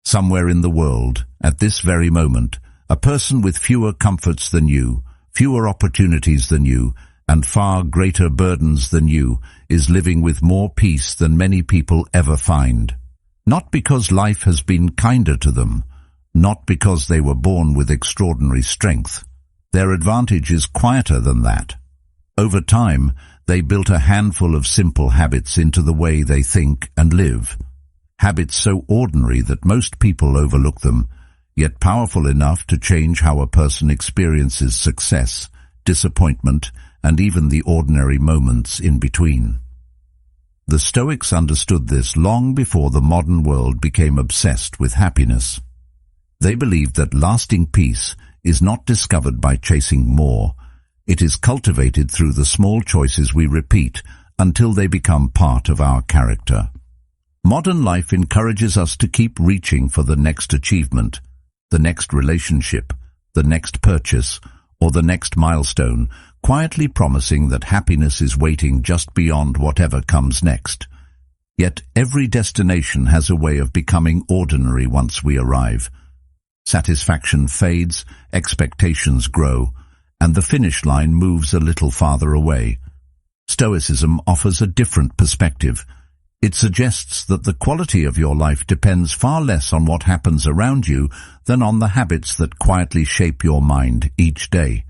Somewhere in the world, at this very moment, a person with fewer comforts than you, fewer opportunities than you, and far greater burdens than you, is living with more peace than many people ever find. Not because life has been kinder to them, not because they were born with extraordinary strength. Their advantage is quieter than that. Over time, they built a handful of simple habits into the way they think and live. Habits so ordinary that most people overlook them, yet powerful enough to change how a person experiences success, disappointment, and even the ordinary moments in between. The Stoics understood this long before the modern world became obsessed with happiness. They believed that lasting peace is not discovered by chasing more. It is cultivated through the small choices we repeat until they become part of our character. Modern life encourages us to keep reaching for the next achievement, the next relationship, the next purchase, or the next milestone, quietly promising that happiness is waiting just beyond whatever comes next. Yet every destination has a way of becoming ordinary once we arrive. Satisfaction fades, expectations grow, and the finish line moves a little farther away. Stoicism offers a different perspective. It suggests that the quality of your life depends far less on what happens around you than on the habits that quietly shape your mind each day.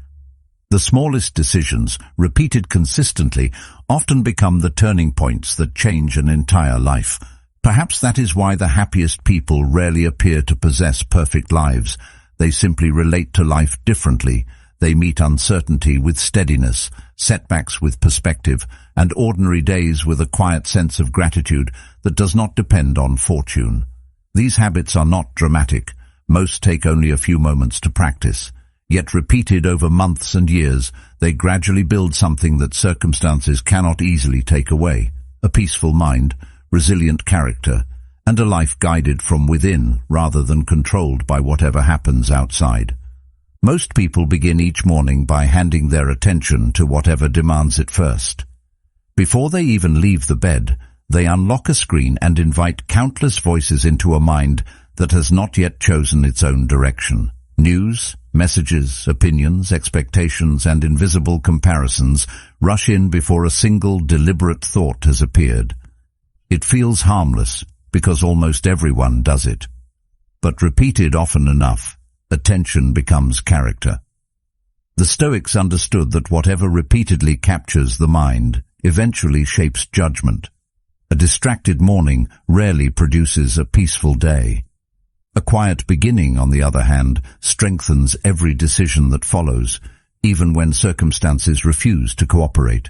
The smallest decisions, repeated consistently, often become the turning points that change an entire life. Perhaps that is why the happiest people rarely appear to possess perfect lives. They simply relate to life differently. They meet uncertainty with steadiness, setbacks with perspective, and ordinary days with a quiet sense of gratitude that does not depend on fortune. These habits are not dramatic. Most take only a few moments to practice. Yet repeated over months and years, they gradually build something that circumstances cannot easily take away: a peaceful mind, resilient character, and a life guided from within rather than controlled by whatever happens outside. Most people begin each morning by handing their attention to whatever demands it first. Before they even leave the bed, they unlock a screen and invite countless voices into a mind that has not yet chosen its own direction. News, messages, opinions, expectations, and invisible comparisons rush in before a single deliberate thought has appeared. It feels harmless because almost everyone does it. But repeated often enough, attention becomes character. The Stoics understood that whatever repeatedly captures the mind eventually shapes judgment. A distracted morning rarely produces a peaceful day. A quiet beginning, on the other hand, strengthens every decision that follows, even when circumstances refuse to cooperate.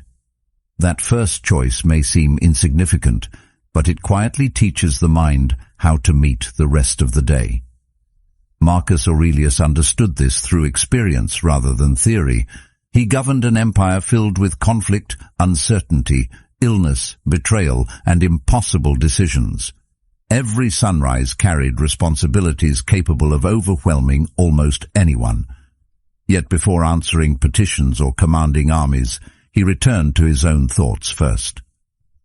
That first choice may seem insignificant, but it quietly teaches the mind how to meet the rest of the day. Marcus Aurelius understood this through experience rather than theory. He governed an empire filled with conflict, uncertainty, illness, betrayal, and impossible decisions. Every sunrise carried responsibilities capable of overwhelming almost anyone. Yet before answering petitions or commanding armies, he returned to his own thoughts first.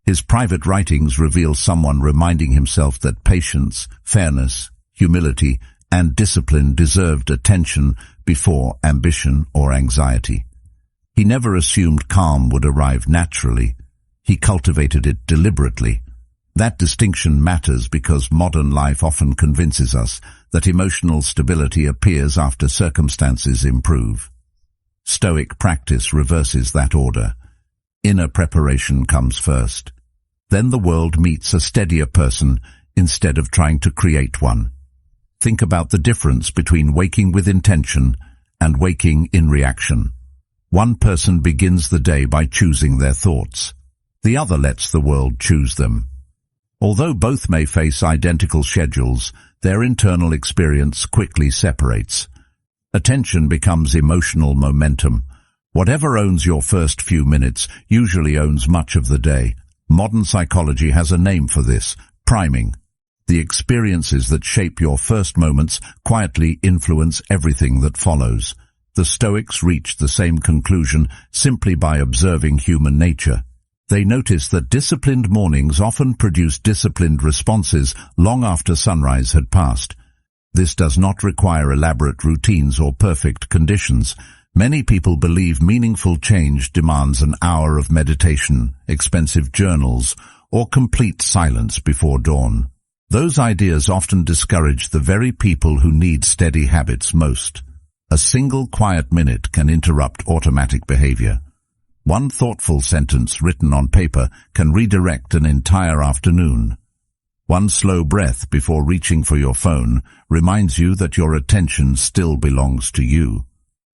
His private writings reveal someone reminding himself that patience, fairness, humility, and discipline deserved attention before ambition or anxiety. He never assumed calm would arrive naturally. He cultivated it deliberately. That distinction matters because modern life often convinces us that emotional stability appears after circumstances improve. Stoic practice reverses that order. Inner preparation comes first. Then the world meets a steadier person instead of trying to create one. Think about the difference between waking with intention and waking in reaction. One person begins the day by choosing their thoughts. The other lets the world choose them. Although both may face identical schedules, their internal experience quickly separates. Attention becomes emotional momentum. Whatever owns your first few minutes usually owns much of the day. Modern psychology has a name for this: priming. The experiences that shape your first moments quietly influence everything that follows. The Stoics reached the same conclusion simply by observing human nature. They notice that disciplined mornings often produce disciplined responses long after sunrise had passed. This does not require elaborate routines or perfect conditions. Many people believe meaningful change demands an hour of meditation, expensive journals, or complete silence before dawn. Those ideas often discourage the very people who need steady habits most. A single quiet minute can interrupt automatic behavior. One thoughtful sentence written on paper can redirect an entire afternoon. One slow breath before reaching for your phone reminds you that your attention still belongs to you.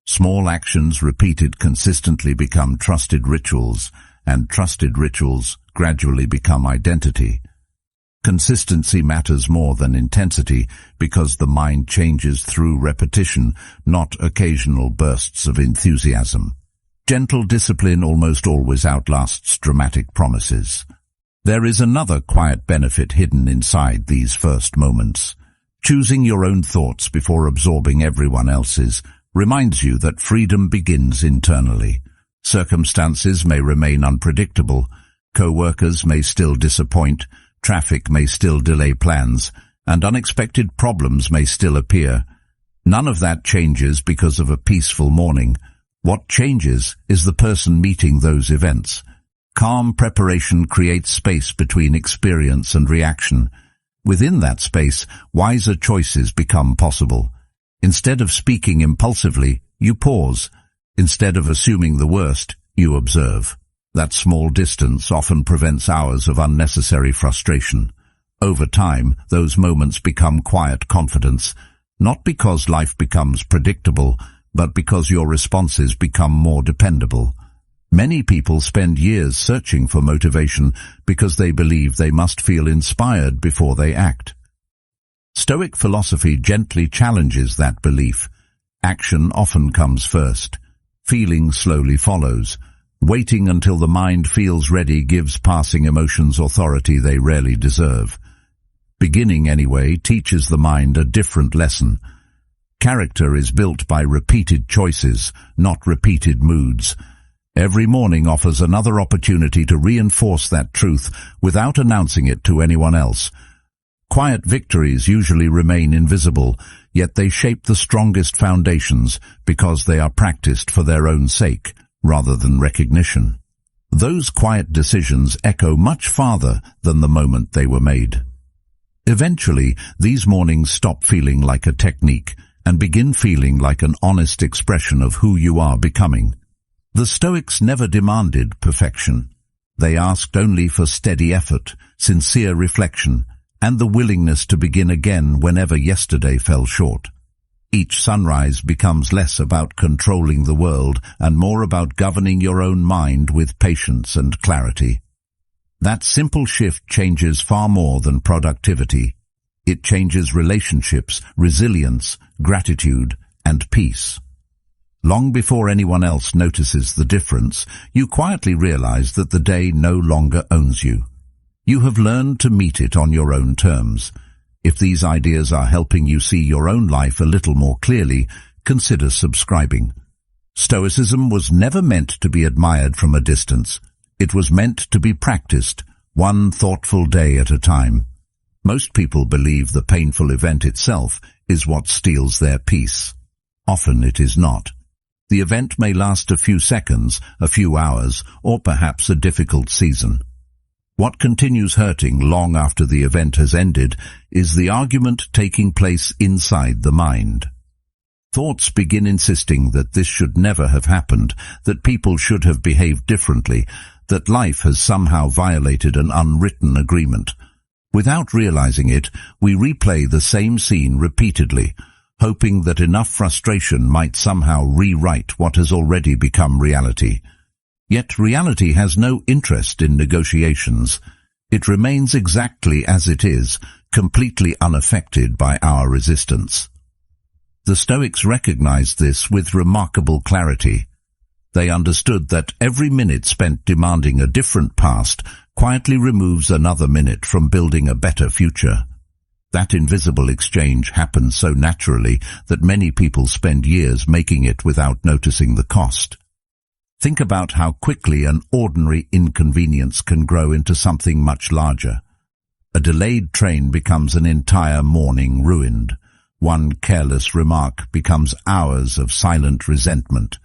Small actions repeated consistently become trusted rituals, and trusted rituals gradually become identity. Consistency matters more than intensity because the mind changes through repetition, not occasional bursts of enthusiasm. Gentle discipline almost always outlasts dramatic promises. There is another quiet benefit hidden inside these first moments. Choosing your own thoughts before absorbing everyone else's reminds you that freedom begins internally. Circumstances may remain unpredictable, co-workers may still disappoint, traffic may still delay plans, and unexpected problems may still appear. None of that changes because of a peaceful morning. What changes is the person meeting those events. Calm preparation creates space between experience and reaction. Within that space, wiser choices become possible. Instead of speaking impulsively, you pause. Instead of assuming the worst, you observe. That small distance often prevents hours of unnecessary frustration. Over time, those moments become quiet confidence, not because life becomes predictable, but because your responses become more dependable. Many people spend years searching for motivation because they believe they must feel inspired before they act. Stoic philosophy gently challenges that belief. Action often comes first. Feeling slowly follows. Waiting until the mind feels ready gives passing emotions authority they rarely deserve. Beginning anyway teaches the mind a different lesson. Character is built by repeated choices, not repeated moods. Every morning offers another opportunity to reinforce that truth without announcing it to anyone else. Quiet victories usually remain invisible, yet they shape the strongest foundations because they are practiced for their own sake, rather than recognition. Those quiet decisions echo much farther than the moment they were made. Eventually, these mornings stop feeling like a technique and begin feeling like an honest expression of who you are becoming. The Stoics never demanded perfection. They asked only for steady effort, sincere reflection, and the willingness to begin again whenever yesterday fell short. Each sunrise becomes less about controlling the world and more about governing your own mind with patience and clarity. That simple shift changes far more than productivity. It changes relationships, resilience, gratitude, and peace. Long before anyone else notices the difference, you quietly realize that the day no longer owns you. You have learned to meet it on your own terms. If these ideas are helping you see your own life a little more clearly, consider subscribing. Stoicism was never meant to be admired from a distance. It was meant to be practiced, one thoughtful day at a time. Most people believe the painful event itself is what steals their peace. Often it is not. The event may last a few seconds, a few hours, or perhaps a difficult season. What continues hurting long after the event has ended is the argument taking place inside the mind. Thoughts begin insisting that this should never have happened, that people should have behaved differently, that life has somehow violated an unwritten agreement. Without realizing it, we replay the same scene repeatedly, hoping that enough frustration might somehow rewrite what has already become reality. Yet reality has no interest in negotiations. It remains exactly as it is, completely unaffected by our resistance. The Stoics recognized this with remarkable clarity. They understood that every minute spent demanding a different past quietly removes another minute from building a better future. That invisible exchange happens so naturally that many people spend years making it without noticing the cost. Think about how quickly an ordinary inconvenience can grow into something much larger. A delayed train becomes an entire morning ruined. One careless remark becomes hours of silent resentment.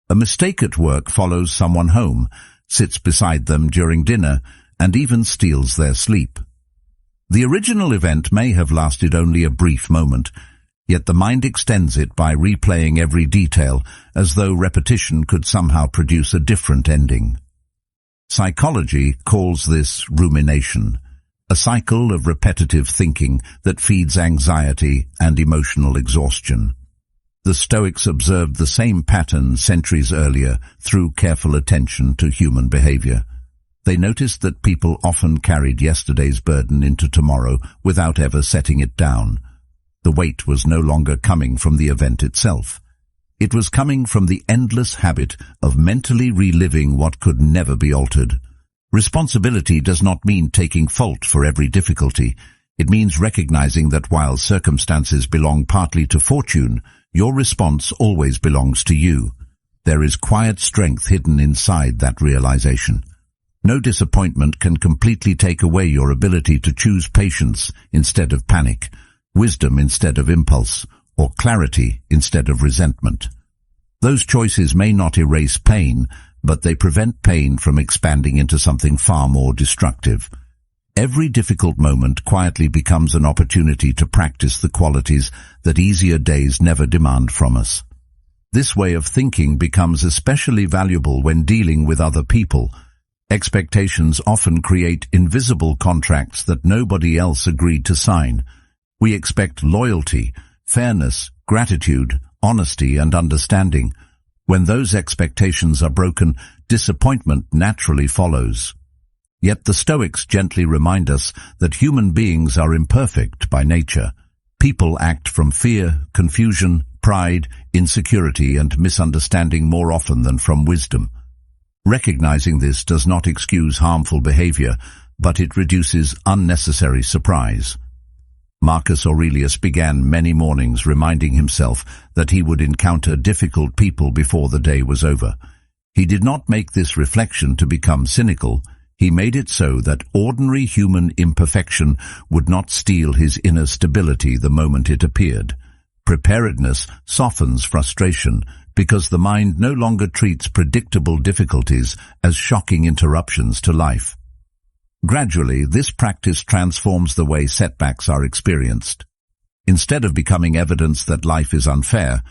A mistake at work follows someone home, sits beside them during dinner, and even steals their sleep. The original event may have lasted only a brief moment, yet the mind extends it by replaying every detail as though repetition could somehow produce a different ending. Psychology calls this rumination, a cycle of repetitive thinking that feeds anxiety and emotional exhaustion. The Stoics observed the same pattern centuries earlier through careful attention to human behavior. They noticed that people often carried yesterday's burden into tomorrow without ever setting it down. The weight was no longer coming from the event itself. It was coming from the endless habit of mentally reliving what could never be altered. Responsibility does not mean taking fault for every difficulty. It means recognizing that while circumstances belong partly to fortune, your response always belongs to you. There is quiet strength hidden inside that realization. No disappointment can completely take away your ability to choose patience instead of panic, wisdom instead of impulse, or clarity instead of resentment. Those choices may not erase pain, but they prevent pain from expanding into something far more destructive. Every difficult moment quietly becomes an opportunity to practice the qualities that easier days never demand from us. This way of thinking becomes especially valuable when dealing with other people. Expectations often create invisible contracts that nobody else agreed to sign. We expect loyalty, fairness, gratitude, honesty, and understanding. When those expectations are broken, disappointment naturally follows. Yet the Stoics gently remind us that human beings are imperfect by nature. People act from fear, confusion, pride, insecurity, and misunderstanding more often than from wisdom. Recognizing this does not excuse harmful behavior, but it reduces unnecessary surprise. Marcus Aurelius began many mornings reminding himself that he would encounter difficult people before the day was over. He did not make this reflection to become cynical. He made it so that ordinary human imperfection would not steal his inner stability the moment it appeared. Preparedness softens frustration because the mind no longer treats predictable difficulties as shocking interruptions to life. Gradually, this practice transforms the way setbacks are experienced. Instead of becoming evidence that life is unfair,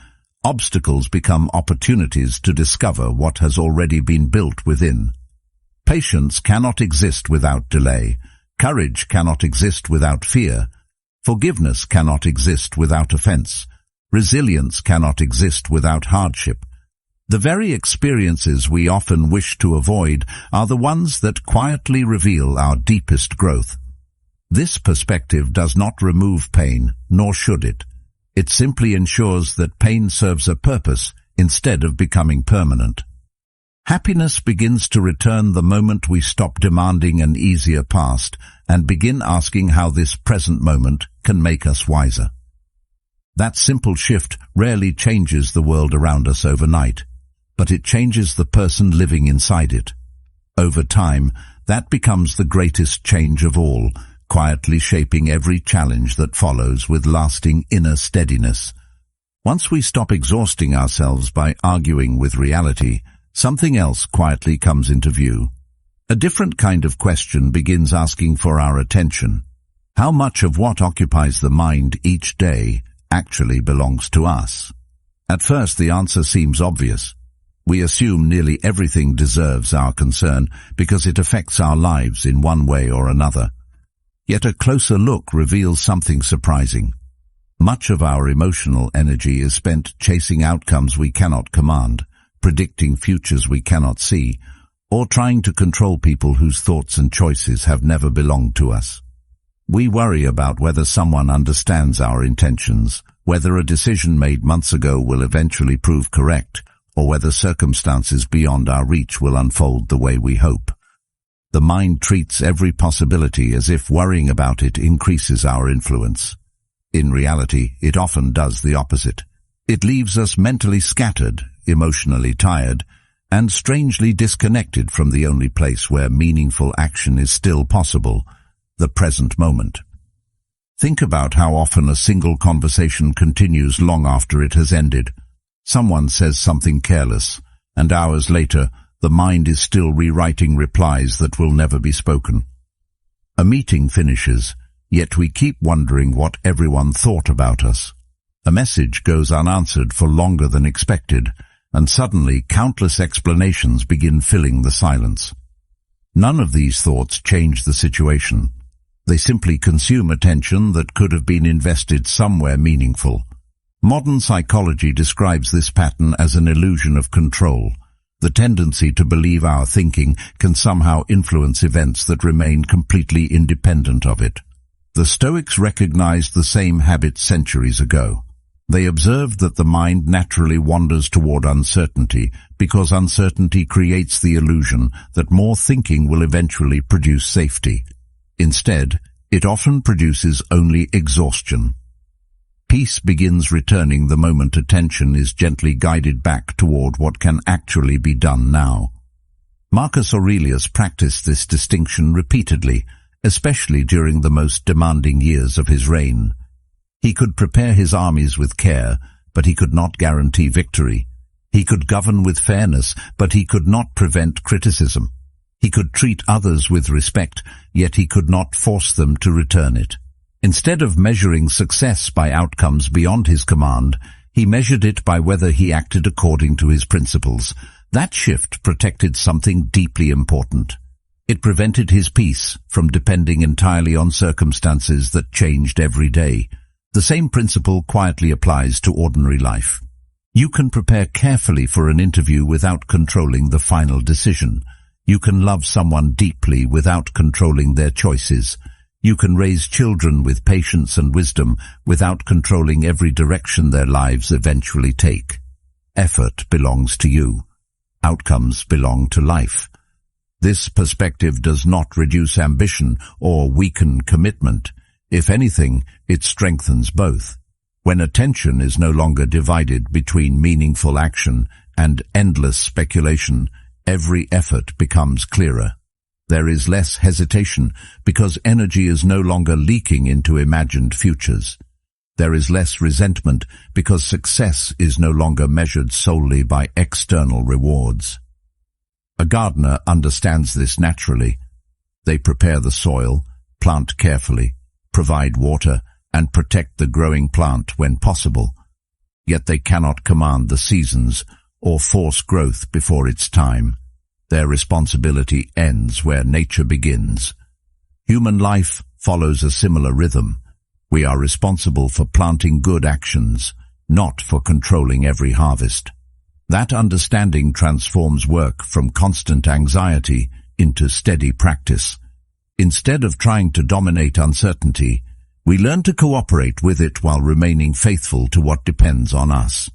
obstacles become opportunities to discover what has already been built within. Patience cannot exist without delay. Courage cannot exist without fear. Forgiveness cannot exist without offense. Resilience cannot exist without hardship. The very experiences we often wish to avoid are the ones that quietly reveal our deepest growth. This perspective does not remove pain, nor should it. It simply ensures that pain serves a purpose instead of becoming permanent. Happiness begins to return the moment we stop demanding an easier past and begin asking how this present moment can make us wiser. That simple shift rarely changes the world around us overnight, but it changes the person living inside it. Over time, that becomes the greatest change of all, quietly shaping every challenge that follows with lasting inner steadiness. Once we stop exhausting ourselves by arguing with reality, something else quietly comes into view. A different kind of question begins asking for our attention. How much of what occupies the mind each day actually belongs to us? At first, the answer seems obvious. We assume nearly everything deserves our concern because it affects our lives in one way or another. Yet a closer look reveals something surprising. Much of our emotional energy is spent chasing outcomes we cannot command, predicting futures we cannot see, or trying to control people whose thoughts and choices have never belonged to us. We worry about whether someone understands our intentions, whether a decision made months ago will eventually prove correct, or whether circumstances beyond our reach will unfold the way we hope. The mind treats every possibility as if worrying about it increases our influence. In reality, it often does the opposite. It leaves us mentally scattered, emotionally tired, and strangely disconnected from the only place where meaningful action is still possible, the present moment. Think about how often a single conversation continues long after it has ended. Someone says something careless, and hours later, the mind is still rewriting replies that will never be spoken. A meeting finishes, yet we keep wondering what everyone thought about us. A message goes unanswered for longer than expected, and suddenly countless explanations begin filling the silence. None of these thoughts change the situation. They simply consume attention that could have been invested somewhere meaningful. Modern psychology describes this pattern as an illusion of control, the tendency to believe our thinking can somehow influence events that remain completely independent of it. The Stoics recognized the same habit centuries ago. They observed that the mind naturally wanders toward uncertainty because uncertainty creates the illusion that more thinking will eventually produce safety. Instead, it often produces only exhaustion. Peace begins returning the moment attention is gently guided back toward what can actually be done now. Marcus Aurelius practiced this distinction repeatedly, especially during the most demanding years of his reign. He could prepare his armies with care, but he could not guarantee victory. He could govern with fairness, but he could not prevent criticism. He could treat others with respect, yet he could not force them to return it. Instead of measuring success by outcomes beyond his command, he measured it by whether he acted according to his principles. That shift protected something deeply important. It prevented his peace from depending entirely on circumstances that changed every day. The same principle quietly applies to ordinary life. You can prepare carefully for an interview without controlling the final decision. You can love someone deeply without controlling their choices. You can raise children with patience and wisdom without controlling every direction their lives eventually take. Effort belongs to you. Outcomes belong to life. This perspective does not reduce ambition or weaken commitment. If anything, it strengthens both. When attention is no longer divided between meaningful action and endless speculation, every effort becomes clearer. There is less hesitation because energy is no longer leaking into imagined futures. There is less resentment because success is no longer measured solely by external rewards. A gardener understands this naturally. They prepare the soil, plant carefully, provide water, and protect the growing plant when possible. Yet they cannot command the seasons or force growth before its time. Their responsibility ends where nature begins. Human life follows a similar rhythm. We are responsible for planting good actions, not for controlling every harvest. That understanding transforms work from constant anxiety into steady practice. Instead of trying to dominate uncertainty, we learn to cooperate with it while remaining faithful to what depends on us.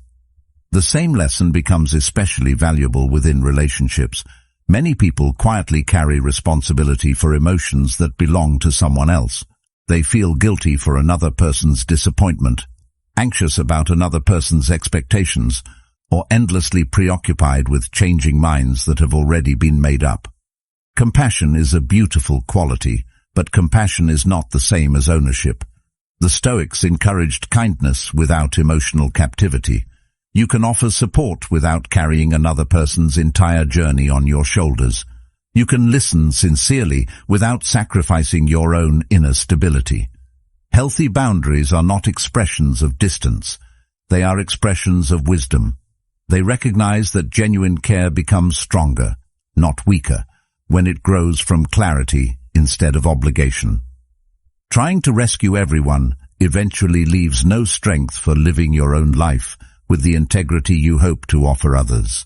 The same lesson becomes especially valuable within relationships. Many people quietly carry responsibility for emotions that belong to someone else. They feel guilty for another person's disappointment, anxious about another person's expectations, or endlessly preoccupied with changing minds that have already been made up. Compassion is a beautiful quality, but compassion is not the same as ownership. The Stoics encouraged kindness without emotional captivity. You can offer support without carrying another person's entire journey on your shoulders. You can listen sincerely without sacrificing your own inner stability. Healthy boundaries are not expressions of distance. They are expressions of wisdom. They recognize that genuine care becomes stronger, not weaker, when it grows from clarity instead of obligation. Trying to rescue everyone eventually leaves no strength for living your own life with the integrity you hope to offer others.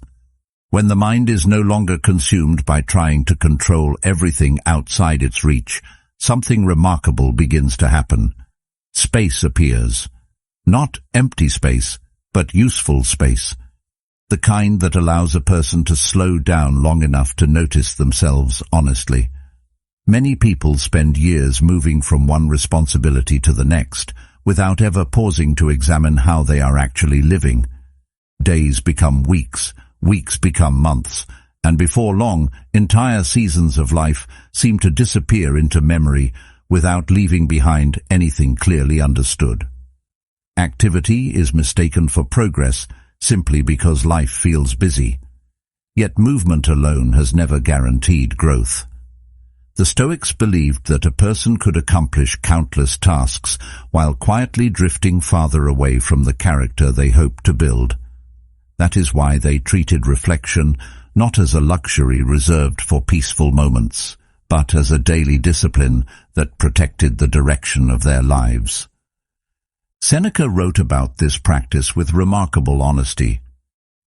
When the mind is no longer consumed by trying to control everything outside its reach, something remarkable begins to happen. Space appears. Not empty space, but useful space. The kind that allows a person to slow down long enough to notice themselves honestly. Many people spend years moving from one responsibility to the next, without ever pausing to examine how they are actually living. Days become weeks, weeks become months, and before long, entire seasons of life seem to disappear into memory without leaving behind anything clearly understood. Activity is mistaken for progress simply because life feels busy. Yet movement alone has never guaranteed growth. The Stoics believed that a person could accomplish countless tasks while quietly drifting farther away from the character they hoped to build. That is why they treated reflection not as a luxury reserved for peaceful moments, but as a daily discipline that protected the direction of their lives. Seneca wrote about this practice with remarkable honesty.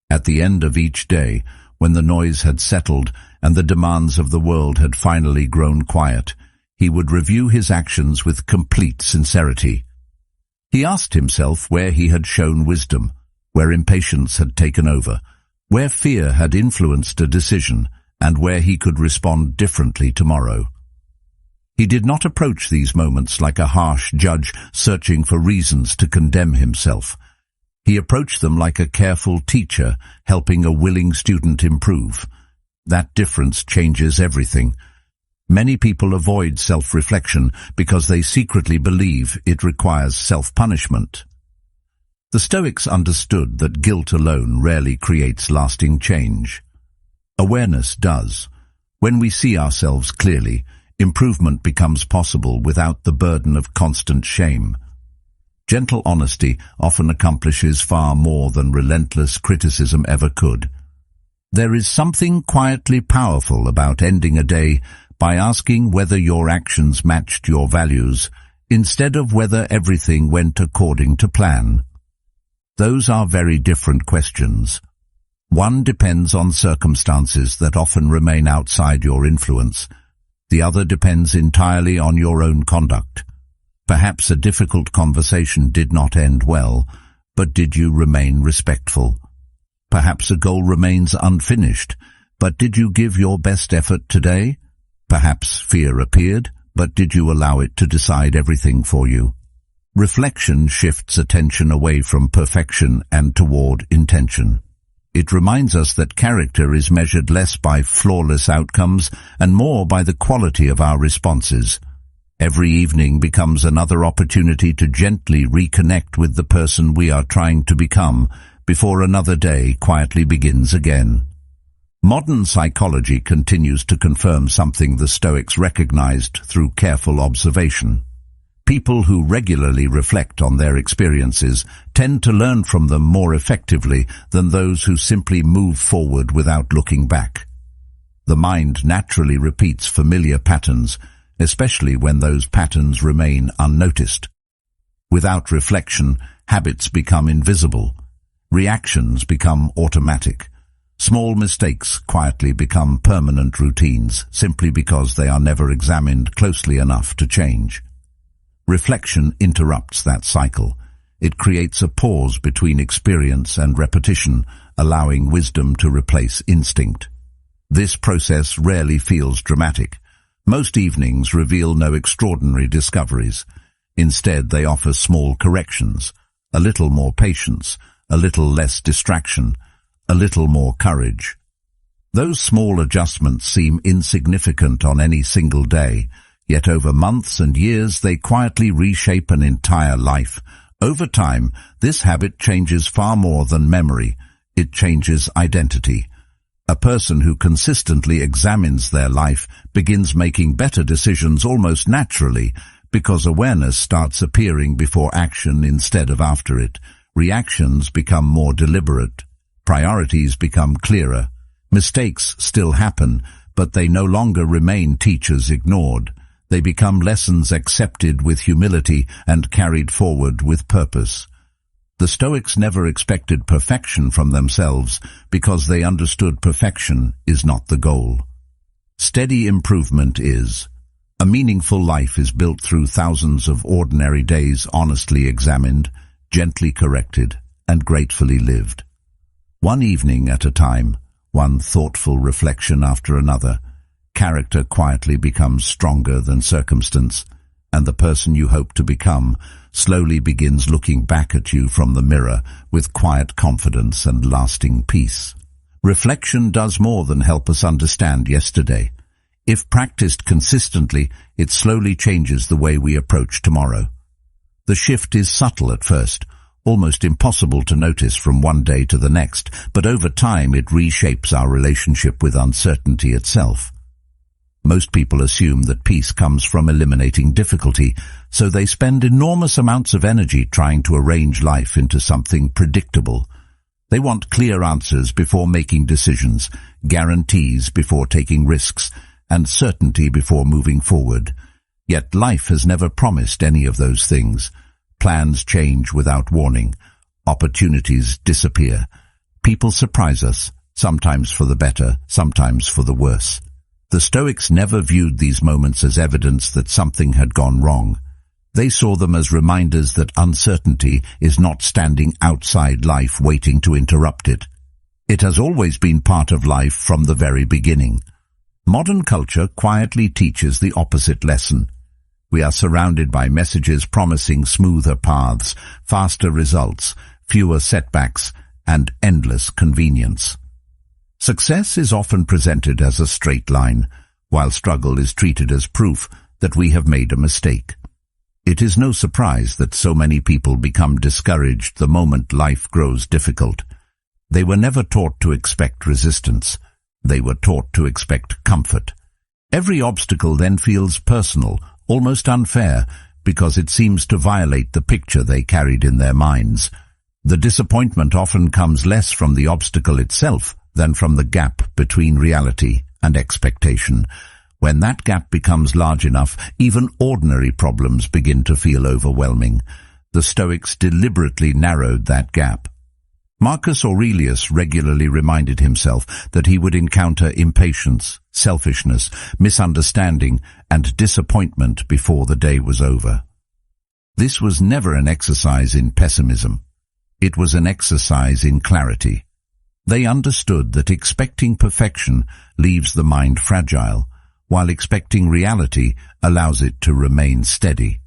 At the end of each day, when the noise had settled and the demands of the world had finally grown quiet, he would review his actions with complete sincerity. He asked himself where he had shown wisdom, where impatience had taken over, where fear had influenced a decision, and where he could respond differently tomorrow. He did not approach these moments like a harsh judge searching for reasons to condemn himself. He approached them like a careful teacher helping a willing student improve. That difference changes everything. Many people avoid self-reflection because they secretly believe it requires self-punishment. The Stoics understood that guilt alone rarely creates lasting change. Awareness does. When we see ourselves clearly, improvement becomes possible without the burden of constant shame. Gentle honesty often accomplishes far more than relentless criticism ever could. There is something quietly powerful about ending a day by asking whether your actions matched your values, instead of whether everything went according to plan. Those are very different questions. One depends on circumstances that often remain outside your influence. The other depends entirely on your own conduct. Perhaps a difficult conversation did not end well, but did you remain respectful? Perhaps a goal remains unfinished, but did you give your best effort today? Perhaps fear appeared, but did you allow it to decide everything for you? Reflection shifts attention away from perfection and toward intention. It reminds us that character is measured less by flawless outcomes and more by the quality of our responses. Every evening becomes another opportunity to gently reconnect with the person we are trying to become before another day quietly begins again. Modern psychology continues to confirm something the Stoics recognized through careful observation. People who regularly reflect on their experiences tend to learn from them more effectively than those who simply move forward without looking back. The mind naturally repeats familiar patterns, especially when those patterns remain unnoticed. Without reflection, habits become invisible. Reactions become automatic. Small mistakes quietly become permanent routines simply because they are never examined closely enough to change. Reflection interrupts that cycle. It creates a pause between experience and repetition, allowing wisdom to replace instinct. This process rarely feels dramatic. Most evenings reveal no extraordinary discoveries. Instead, they offer small corrections, a little more patience, a little less distraction, a little more courage. Those small adjustments seem insignificant on any single day, yet over months and years they quietly reshape an entire life. Over time, this habit changes far more than memory. It changes identity. A person who consistently examines their life begins making better decisions almost naturally because awareness starts appearing before action instead of after it. Reactions become more deliberate. Priorities become clearer. Mistakes still happen, but they no longer remain teachers ignored. They become lessons accepted with humility and carried forward with purpose. The Stoics never expected perfection from themselves because they understood perfection is not the goal. Steady improvement is. A meaningful life is built through thousands of ordinary days honestly examined, gently corrected, and gratefully lived. One evening at a time, one thoughtful reflection after another, character quietly becomes stronger than circumstance, and the person you hope to become slowly begins looking back at you from the mirror with quiet confidence and lasting peace. Reflection does more than help us understand yesterday. If practiced consistently, it slowly changes the way we approach tomorrow. The shift is subtle at first, almost impossible to notice from one day to the next, but over time it reshapes our relationship with uncertainty itself. Most people assume that peace comes from eliminating difficulty, so they spend enormous amounts of energy trying to arrange life into something predictable. They want clear answers before making decisions, guarantees before taking risks, and certainty before moving forward. Yet life has never promised any of those things. Plans change without warning. Opportunities disappear. People surprise us, sometimes for the better, sometimes for the worse. The Stoics never viewed these moments as evidence that something had gone wrong. They saw them as reminders that uncertainty is not standing outside life waiting to interrupt it. It has always been part of life from the very beginning. Modern culture quietly teaches the opposite lesson. We are surrounded by messages promising smoother paths, faster results, fewer setbacks, and endless convenience. Success is often presented as a straight line, while struggle is treated as proof that we have made a mistake. It is no surprise that so many people become discouraged the moment life grows difficult. They were never taught to expect resistance. They were taught to expect comfort. Every obstacle then feels personal, almost unfair, because it seems to violate the picture they carried in their minds. The disappointment often comes less from the obstacle itself than from the gap between reality and expectation. When that gap becomes large enough, even ordinary problems begin to feel overwhelming. The Stoics deliberately narrowed that gap. Marcus Aurelius regularly reminded himself that he would encounter impatience, selfishness, misunderstanding, and disappointment before the day was over. This was never an exercise in pessimism. It was an exercise in clarity. They understood that expecting perfection leaves the mind fragile, while expecting reality allows it to remain steady.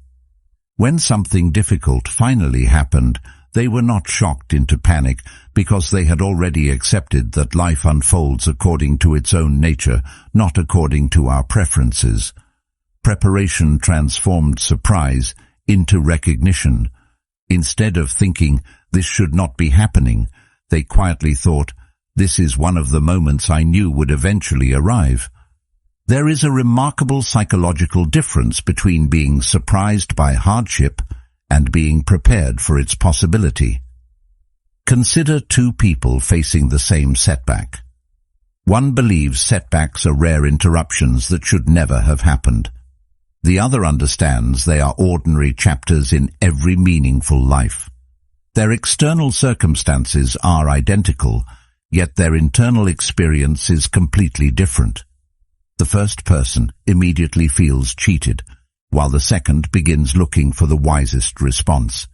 When something difficult finally happened, they were not shocked into panic because they had already accepted that life unfolds according to its own nature, not according to our preferences. Preparation transformed surprise into recognition. Instead of thinking, "This should not be happening," they quietly thought, "This is one of the moments I knew would eventually arrive." There is a remarkable psychological difference between being surprised by hardship and being prepared for its possibility. Consider two people facing the same setback. One believes setbacks are rare interruptions that should never have happened. The other understands they are ordinary chapters in every meaningful life. Their external circumstances are identical, yet their internal experience is completely different. The first person immediately feels cheated, while the second begins looking for the wisest response.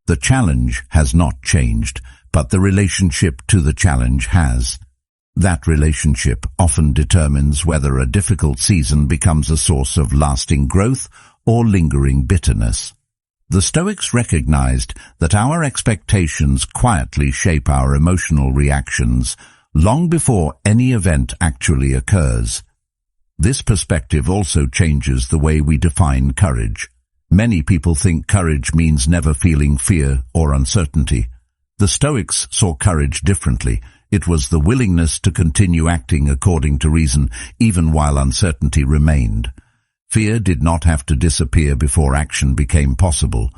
The challenge has not changed, but the relationship to the challenge has. That relationship often determines whether a difficult season becomes a source of lasting growth or lingering bitterness. The Stoics recognized that our expectations quietly shape our emotional reactions long before any event actually occurs. This perspective also changes the way we define courage. Many people think courage means never feeling fear or uncertainty. The Stoics saw courage differently. It was the willingness to continue acting according to reason, even while uncertainty remained. Fear did not have to disappear before action became possible.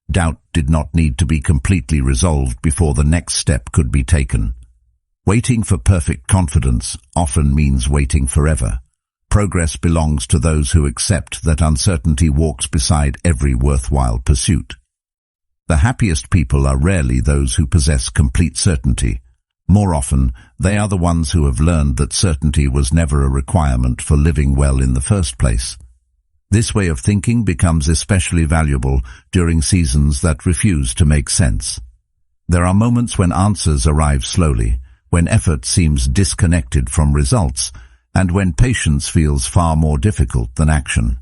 Doubt did not need to be completely resolved before the next step could be taken. Waiting for perfect confidence often means waiting forever. Progress belongs to those who accept that uncertainty walks beside every worthwhile pursuit. The happiest people are rarely those who possess complete certainty. More often, they are the ones who have learned that certainty was never a requirement for living well in the first place. This way of thinking becomes especially valuable during seasons that refuse to make sense. There are moments when answers arrive slowly, when effort seems disconnected from results, and when patience feels far more difficult than action.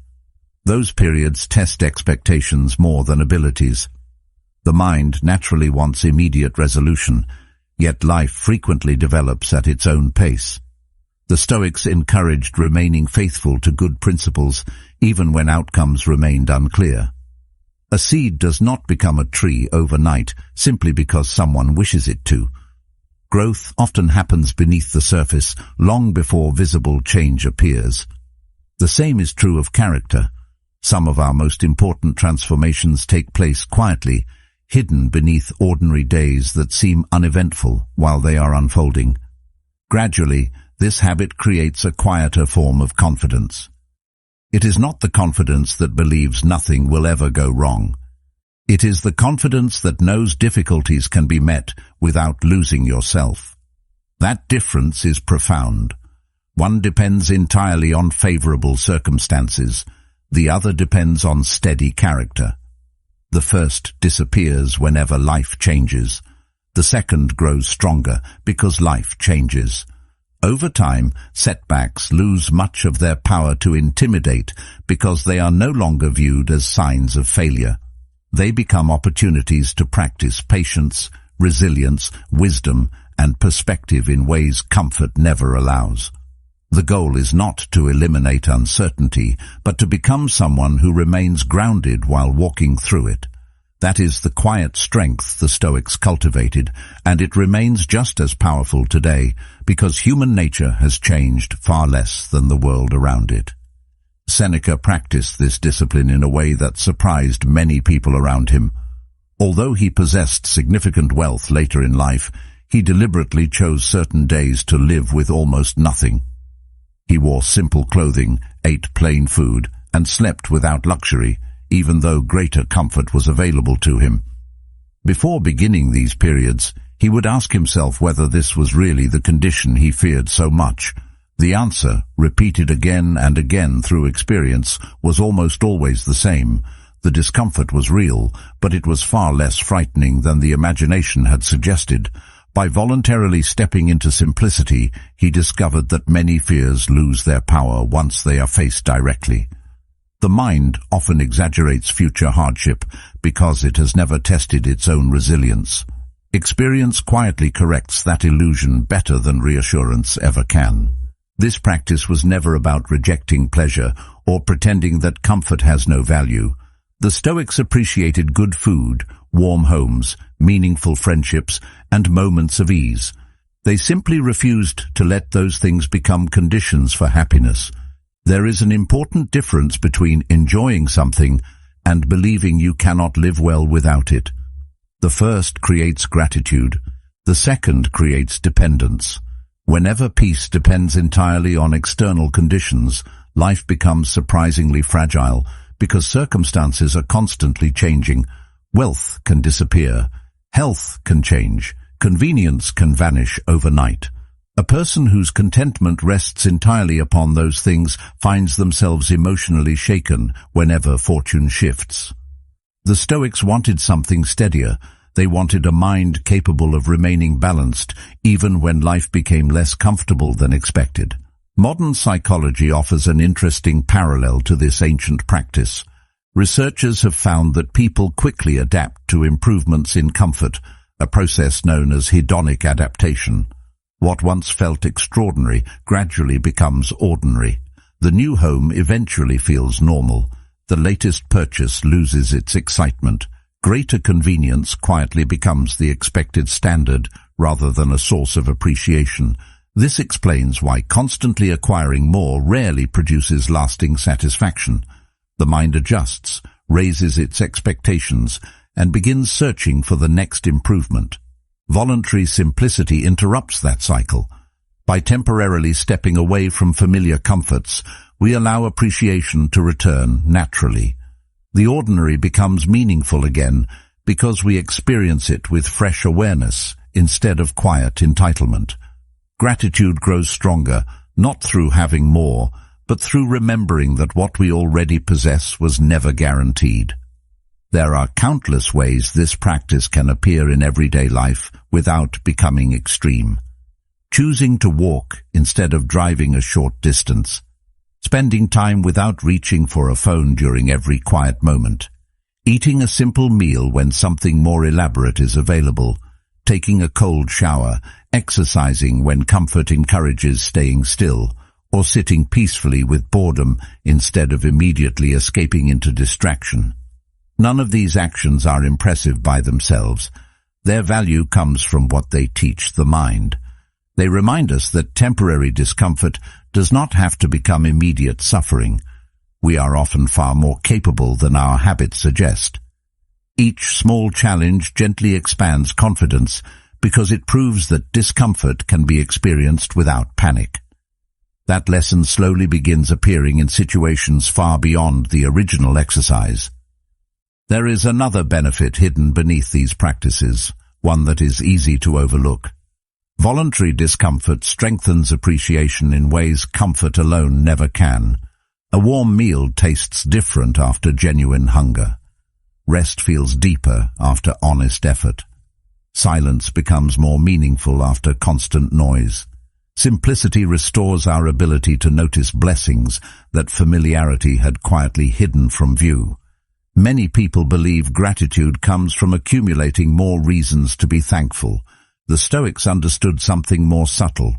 Those periods test expectations more than abilities. The mind naturally wants immediate resolution, yet life frequently develops at its own pace. The Stoics encouraged remaining faithful to good principles even when outcomes remained unclear. A seed does not become a tree overnight simply because someone wishes it to. Growth often happens beneath the surface long before visible change appears. The same is true of character. Some of our most important transformations take place quietly, hidden beneath ordinary days that seem uneventful while they are unfolding. Gradually, this habit creates a quieter form of confidence. It is not the confidence that believes nothing will ever go wrong. It is the confidence that knows difficulties can be met without losing yourself. That difference is profound. One depends entirely on favorable circumstances. The other depends on steady character. The first disappears whenever life changes. The second grows stronger because life changes. Over time, setbacks lose much of their power to intimidate because they are no longer viewed as signs of failure. They become opportunities to practice patience, resilience, wisdom, and perspective in ways comfort never allows. The goal is not to eliminate uncertainty, but to become someone who remains grounded while walking through it. That is the quiet strength the Stoics cultivated, and it remains just as powerful today because human nature has changed far less than the world around it. Seneca practiced this discipline in a way that surprised many people around him. Although he possessed significant wealth later in life, he deliberately chose certain days to live with almost nothing. He wore simple clothing, ate plain food, and slept without luxury, even though greater comfort was available to him. Before beginning these periods, he would ask himself whether this was really the condition he feared so much. The answer, repeated again and again through experience, was almost always the same. The discomfort was real, but it was far less frightening than the imagination had suggested. By voluntarily stepping into simplicity, he discovered that many fears lose their power once they are faced directly. The mind often exaggerates future hardship because it has never tested its own resilience. Experience quietly corrects that illusion better than reassurance ever can. This practice was never about rejecting pleasure or pretending that comfort has no value. The Stoics appreciated good food, warm homes, meaningful friendships, and moments of ease. They simply refused to let those things become conditions for happiness. There is an important difference between enjoying something and believing you cannot live well without it. The first creates gratitude. The second creates dependence. Whenever peace depends entirely on external conditions, life becomes surprisingly fragile because circumstances are constantly changing. Wealth can disappear. Health can change. Convenience can vanish overnight. A person whose contentment rests entirely upon those things finds themselves emotionally shaken whenever fortune shifts. The Stoics wanted something steadier. They wanted a mind capable of remaining balanced even when life became less comfortable than expected. Modern psychology offers an interesting parallel to this ancient practice. Researchers have found that people quickly adapt to improvements in comfort, a process known as hedonic adaptation. What once felt extraordinary gradually becomes ordinary. The new home eventually feels normal. The latest purchase loses its excitement. Greater convenience quietly becomes the expected standard rather than a source of appreciation. This explains why constantly acquiring more rarely produces lasting satisfaction. The mind adjusts, raises its expectations, and begins searching for the next improvement. Voluntary simplicity interrupts that cycle. By temporarily stepping away from familiar comforts, we allow appreciation to return naturally. The ordinary becomes meaningful again because we experience it with fresh awareness instead of quiet entitlement. Gratitude grows stronger, not through having more, but through remembering that what we already possess was never guaranteed. There are countless ways this practice can appear in everyday life without becoming extreme. Choosing to walk instead of driving a short distance. Spending time without reaching for a phone during every quiet moment. Eating a simple meal when something more elaborate is available. taking a cold shower, exercising when comfort encourages staying still, or sitting peacefully with boredom instead of immediately escaping into distraction. None of these actions are impressive by themselves. Their value comes from what they teach the mind. They remind us that temporary discomfort does not have to become immediate suffering. We are often far more capable than our habits suggest. Each small challenge gently expands confidence because it proves that discomfort can be experienced without panic. That lesson slowly begins appearing in situations far beyond the original exercise. There is another benefit hidden beneath these practices, one that is easy to overlook. Voluntary discomfort strengthens appreciation in ways comfort alone never can. A warm meal tastes different after genuine hunger. Rest feels deeper after honest effort. Silence becomes more meaningful after constant noise. Simplicity restores our ability to notice blessings that familiarity had quietly hidden from view. Many people believe gratitude comes from accumulating more reasons to be thankful. The Stoics understood something more subtle.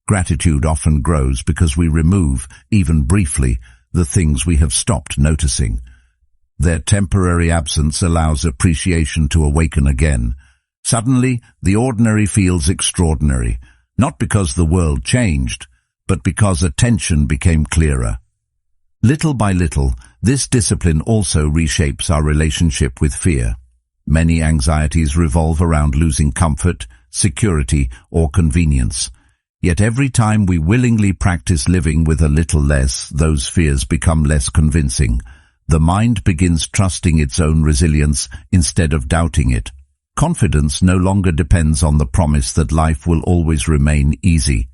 Gratitude often grows because we remove, even briefly, the things we have stopped noticing. Their temporary absence allows appreciation to awaken again. Suddenly, the ordinary feels extraordinary, not because the world changed, but because attention became clearer. Little by little, this discipline also reshapes our relationship with fear. Many anxieties revolve around losing comfort, security, or convenience. Yet every time we willingly practice living with a little less, those fears become less convincing. The mind begins trusting its own resilience instead of doubting it. Confidence no longer depends on the promise that life will always remain easy.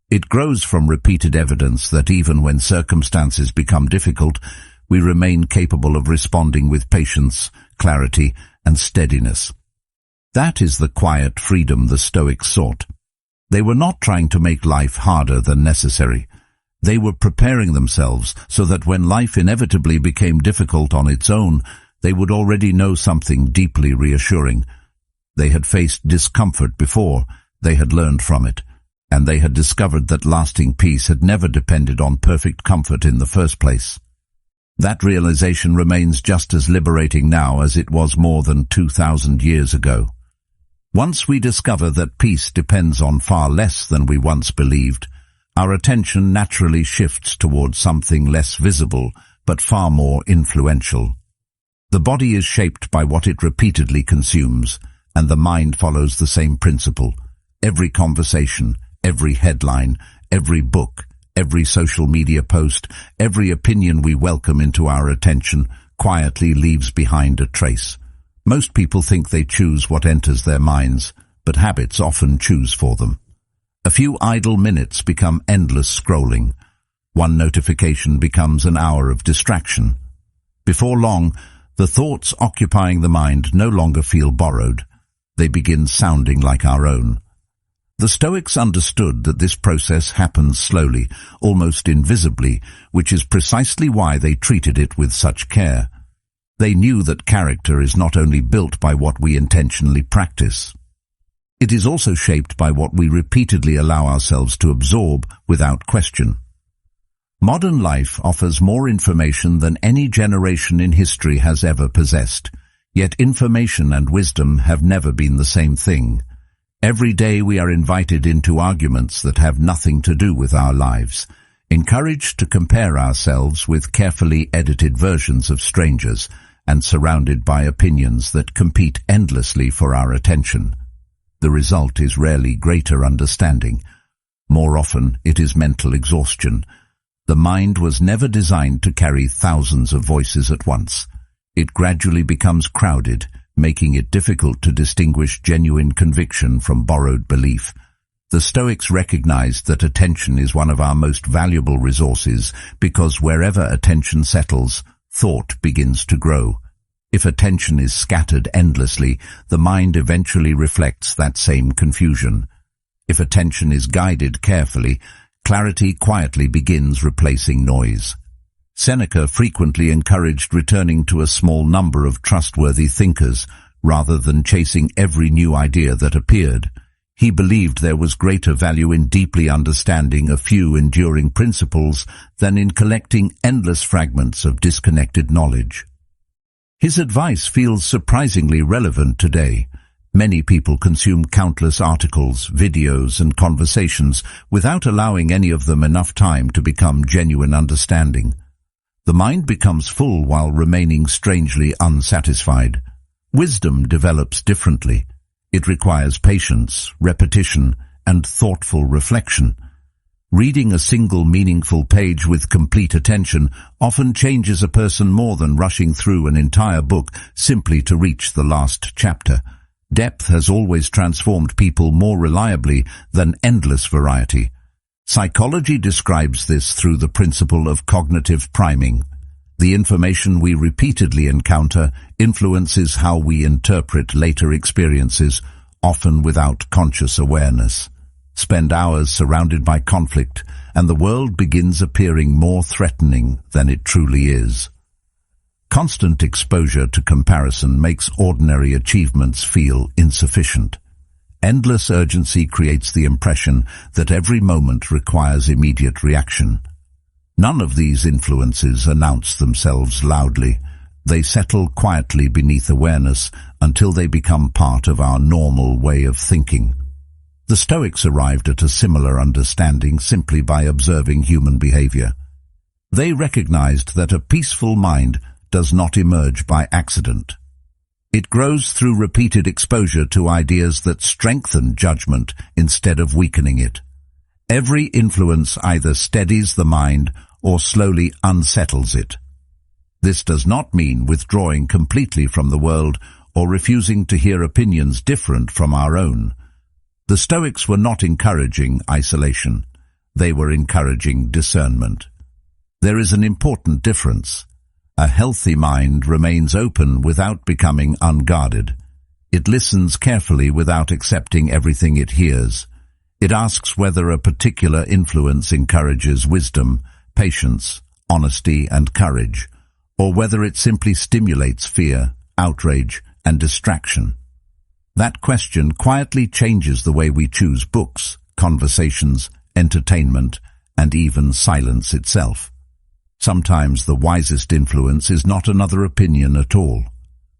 It grows from repeated evidence that even when circumstances become difficult, we remain capable of responding with patience, clarity, and steadiness. That is the quiet freedom the Stoics sought. They were not trying to make life harder than necessary. They were preparing themselves so that when life inevitably became difficult on its own, they would already know something deeply reassuring. They had faced discomfort before, they had learned from it, and they had discovered that lasting peace had never depended on perfect comfort in the first place. That realization remains just as liberating now as it was more than 2,000 years ago. Once we discover that peace depends on far less than we once believed, our attention naturally shifts towards something less visible but far more influential. The body is shaped by what it repeatedly consumes, and the mind follows the same principle. Every conversation, every headline, every book, every social media post, every opinion we welcome into our attention quietly leaves behind a trace. Most people think they choose what enters their minds, but habits often choose for them. A few idle minutes become endless scrolling. One notification becomes an hour of distraction. Before long, the thoughts occupying the mind no longer feel borrowed. They begin sounding like our own. The Stoics understood that this process happens slowly, almost invisibly, which is precisely why they treated it with such care. They knew that character is not only built by what we intentionally practice. It is also shaped by what we repeatedly allow ourselves to absorb without question. Modern life offers more information than any generation in history has ever possessed, yet information and wisdom have never been the same thing. Every day we are invited into arguments that have nothing to do with our lives, encouraged to compare ourselves with carefully edited versions of strangers, and surrounded by opinions that compete endlessly for our attention. The result is rarely greater understanding. More often, it is mental exhaustion. The mind was never designed to carry thousands of voices at once. It gradually becomes crowded, making it difficult to distinguish genuine conviction from borrowed belief. The Stoics recognized that attention is one of our most valuable resources because wherever attention settles, thought begins to grow. If attention is scattered endlessly, the mind eventually reflects that same confusion. If attention is guided carefully, clarity quietly begins replacing noise. Seneca frequently encouraged returning to a small number of trustworthy thinkers rather than chasing every new idea that appeared. He believed there was greater value in deeply understanding a few enduring principles than in collecting endless fragments of disconnected knowledge. His advice feels surprisingly relevant today. Many people consume countless articles, videos, and conversations without allowing any of them enough time to become genuine understanding. The mind becomes full while remaining strangely unsatisfied. Wisdom develops differently. It requires patience, repetition, and thoughtful reflection. Reading a single meaningful page with complete attention often changes a person more than rushing through an entire book simply to reach the last chapter. Depth has always transformed people more reliably than endless variety. Psychology describes this through the principle of cognitive priming. The information we repeatedly encounter influences how we interpret later experiences, often without conscious awareness. Spend hours surrounded by conflict, and the world begins appearing more threatening than it truly is. Constant exposure to comparison makes ordinary achievements feel insufficient. Endless urgency creates the impression that every moment requires immediate reaction. None of these influences announce themselves loudly. They settle quietly beneath awareness until they become part of our normal way of thinking. The Stoics arrived at a similar understanding simply by observing human behavior. They recognized that a peaceful mind does not emerge by accident. It grows through repeated exposure to ideas that strengthen judgment instead of weakening it. Every influence either steadies the mind or slowly unsettles it. This does not mean withdrawing completely from the world or refusing to hear opinions different from our own. The Stoics were not encouraging isolation. They were encouraging discernment. There is an important difference. A healthy mind remains open without becoming unguarded. It listens carefully without accepting everything it hears. It asks whether a particular influence encourages wisdom, patience, honesty, and courage, or whether it simply stimulates fear, outrage, and distraction. That question quietly changes the way we choose books, conversations, entertainment, and even silence itself. Sometimes the wisest influence is not another opinion at all.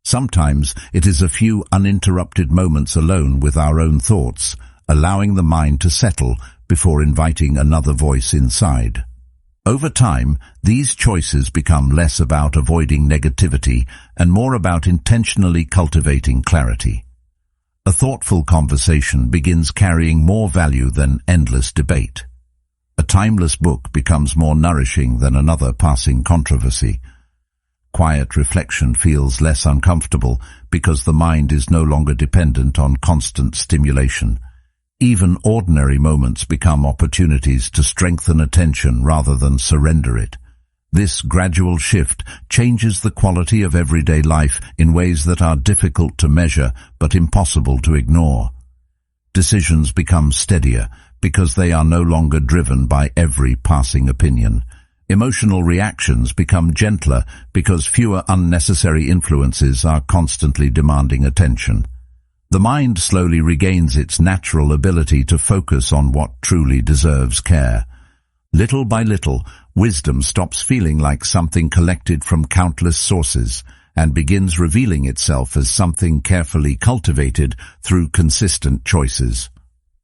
Sometimes it is a few uninterrupted moments alone with our own thoughts, allowing the mind to settle before inviting another voice inside. Over time, these choices become less about avoiding negativity and more about intentionally cultivating clarity. A thoughtful conversation begins carrying more value than endless debate. A timeless book becomes more nourishing than another passing controversy. Quiet reflection feels less uncomfortable because the mind is no longer dependent on constant stimulation. Even ordinary moments become opportunities to strengthen attention rather than surrender it. This gradual shift changes the quality of everyday life in ways that are difficult to measure but impossible to ignore. Decisions become steadier because they are no longer driven by every passing opinion. Emotional reactions become gentler because fewer unnecessary influences are constantly demanding attention. The mind slowly regains its natural ability to focus on what truly deserves care. Little by little, wisdom stops feeling like something collected from countless sources and begins revealing itself as something carefully cultivated through consistent choices.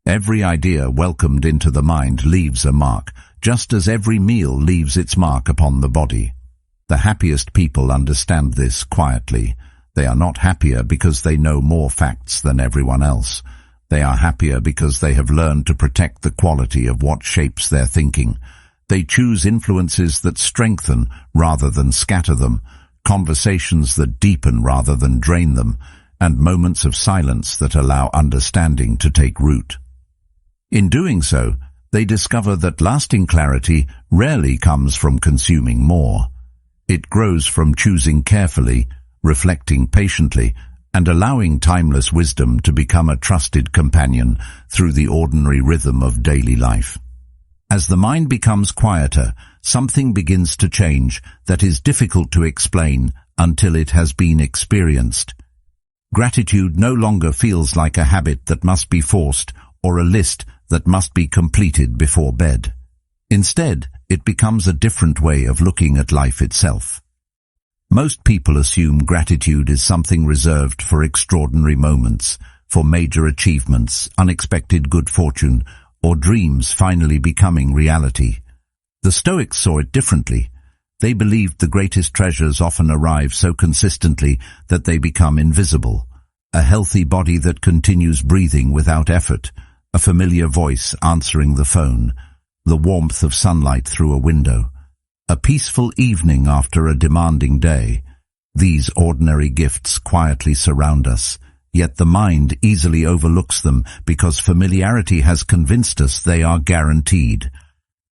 Every idea welcomed into the mind leaves a mark, just as every meal leaves its mark upon the body. The happiest people understand this quietly. They are not happier because they know more facts than everyone else. They are happier because they have learned to protect the quality of what shapes their thinking. They choose influences that strengthen rather than scatter them, conversations that deepen rather than drain them, and moments of silence that allow understanding to take root. In doing so, they discover that lasting clarity rarely comes from consuming more. It grows from choosing carefully, reflecting patiently, and allowing timeless wisdom to become a trusted companion through the ordinary rhythm of daily life. As the mind becomes quieter, something begins to change that is difficult to explain until it has been experienced. Gratitude no longer feels like a habit that must be forced or a list that must be completed before bed. Instead, it becomes a different way of looking at life itself. Most people assume gratitude is something reserved for extraordinary moments, for major achievements, unexpected good fortune, or dreams finally becoming reality. The Stoics saw it differently. They believed the greatest treasures often arrive so consistently that they become invisible. A healthy body that continues breathing without effort, a familiar voice answering the phone, the warmth of sunlight through a window, a peaceful evening after a demanding day. These ordinary gifts quietly surround us, yet the mind easily overlooks them because familiarity has convinced us they are guaranteed.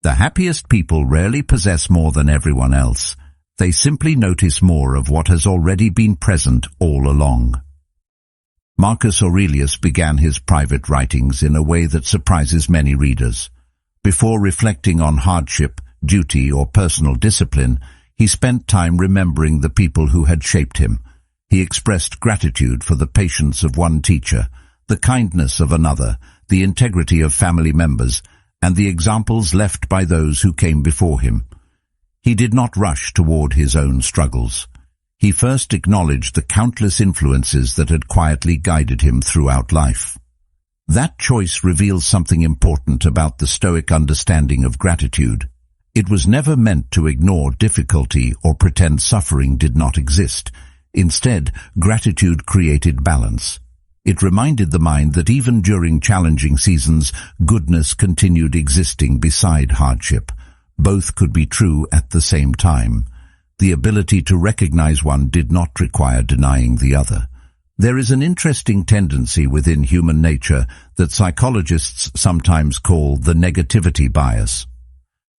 The happiest people rarely possess more than everyone else. They simply notice more of what has already been present all along. Marcus Aurelius began his private writings in a way that surprises many readers. Before reflecting on hardship, duty, or personal discipline, he spent time remembering the people who had shaped him. He expressed gratitude for the patience of one teacher, the kindness of another, the integrity of family members, and the examples left by those who came before him. He did not rush toward his own struggles. He first acknowledged the countless influences that had quietly guided him throughout life. That choice reveals something important about the Stoic understanding of gratitude. It was never meant to ignore difficulty or pretend suffering did not exist. Instead, gratitude created balance. It reminded the mind that even during challenging seasons, goodness continued existing beside hardship. Both could be true at the same time. The ability to recognize one did not require denying the other. There is an interesting tendency within human nature that psychologists sometimes call the negativity bias.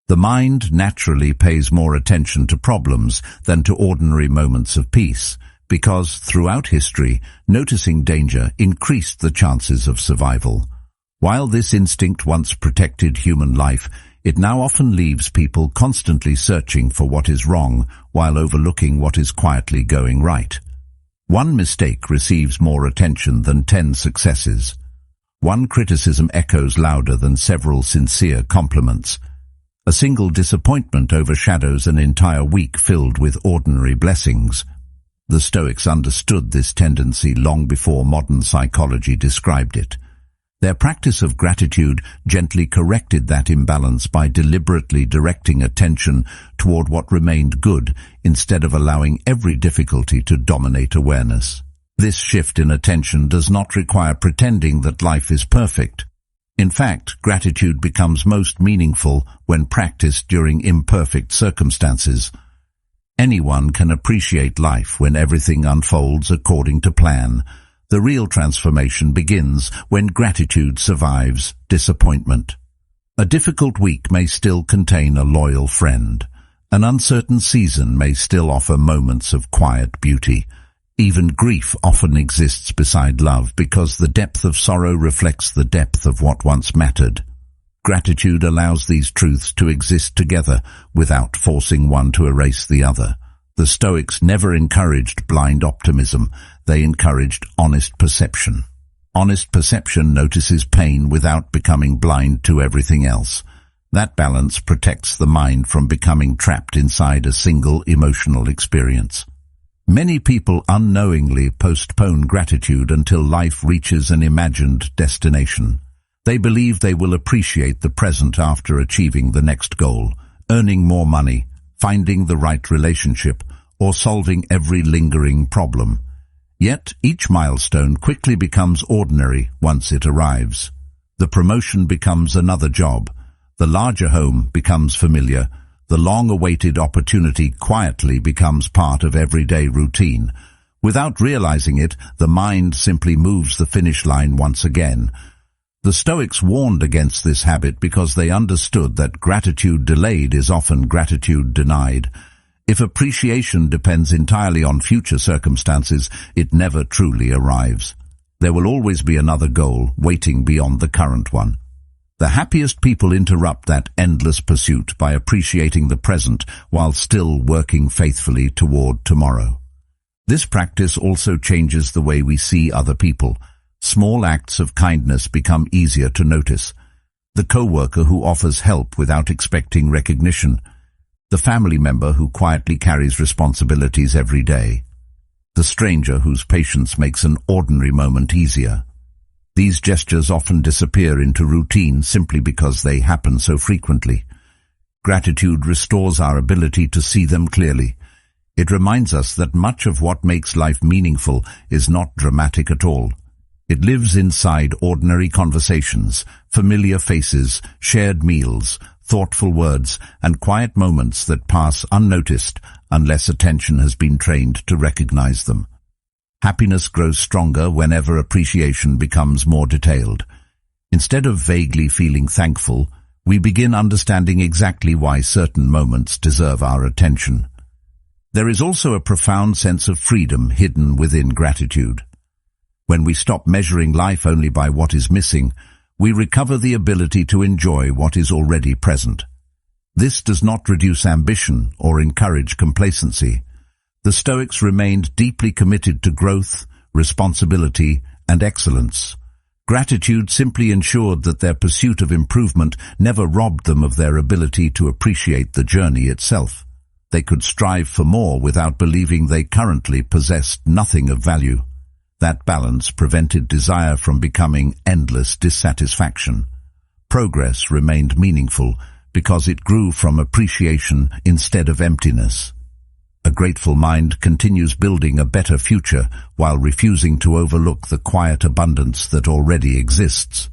The mind naturally pays more attention to problems than to ordinary moments of peace, because throughout history, noticing danger increased the chances of survival. While this instinct once protected human life, it now often leaves people constantly searching for what is wrong while overlooking what is quietly going right. One mistake receives more attention than 10 successes. One criticism echoes louder than several sincere compliments. A single disappointment overshadows an entire week filled with ordinary blessings. The Stoics understood this tendency long before modern psychology described it. Their practice of gratitude gently corrected that imbalance by deliberately directing attention toward what remained good instead of allowing every difficulty to dominate awareness. This shift in attention does not require pretending that life is perfect. In fact, gratitude becomes most meaningful when practiced during imperfect circumstances. Anyone can appreciate life when everything unfolds according to plan. The real transformation begins when gratitude survives disappointment. A difficult week may still contain a loyal friend. An uncertain season may still offer moments of quiet beauty. Even grief often exists beside love because the depth of sorrow reflects the depth of what once mattered. Gratitude allows these truths to exist together without forcing one to erase the other. The Stoics never encouraged blind optimism. They encouraged honest perception. Honest perception notices pain without becoming blind to everything else. That balance protects the mind from becoming trapped inside a single emotional experience. Many people unknowingly postpone gratitude until life reaches an imagined destination. They believe they will appreciate the present after achieving the next goal, earning more money, finding the right relationship, or solving every lingering problem. Yet each milestone quickly becomes ordinary once it arrives. The promotion becomes another job. The larger home becomes familiar. The long-awaited opportunity quietly becomes part of everyday routine. Without realizing it, the mind simply moves the finish line once again. The Stoics warned against this habit because they understood that gratitude delayed is often gratitude denied. If appreciation depends entirely on future circumstances, it never truly arrives. There will always be another goal waiting beyond the current one. The happiest people interrupt that endless pursuit by appreciating the present while still working faithfully toward tomorrow. This practice also changes the way we see other people. Small acts of kindness become easier to notice. The co-worker who offers help without expecting recognition. The family member who quietly carries responsibilities every day. The stranger whose patience makes an ordinary moment easier. These gestures often disappear into routine simply because they happen so frequently. Gratitude restores our ability to see them clearly. It reminds us that much of what makes life meaningful is not dramatic at all. It lives inside ordinary conversations, familiar faces, shared meals, thoughtful words, and quiet moments that pass unnoticed unless attention has been trained to recognize them. Happiness grows stronger whenever appreciation becomes more detailed. Instead of vaguely feeling thankful, we begin understanding exactly why certain moments deserve our attention. There is also a profound sense of freedom hidden within gratitude. When we stop measuring life only by what is missing, we recover the ability to enjoy what is already present. This does not reduce ambition or encourage complacency. The Stoics remained deeply committed to growth, responsibility, and excellence. Gratitude simply ensured that their pursuit of improvement never robbed them of their ability to appreciate the journey itself. They could strive for more without believing they currently possessed nothing of value. That balance prevented desire from becoming endless dissatisfaction. Progress remained meaningful because it grew from appreciation instead of emptiness. A grateful mind continues building a better future while refusing to overlook the quiet abundance that already exists.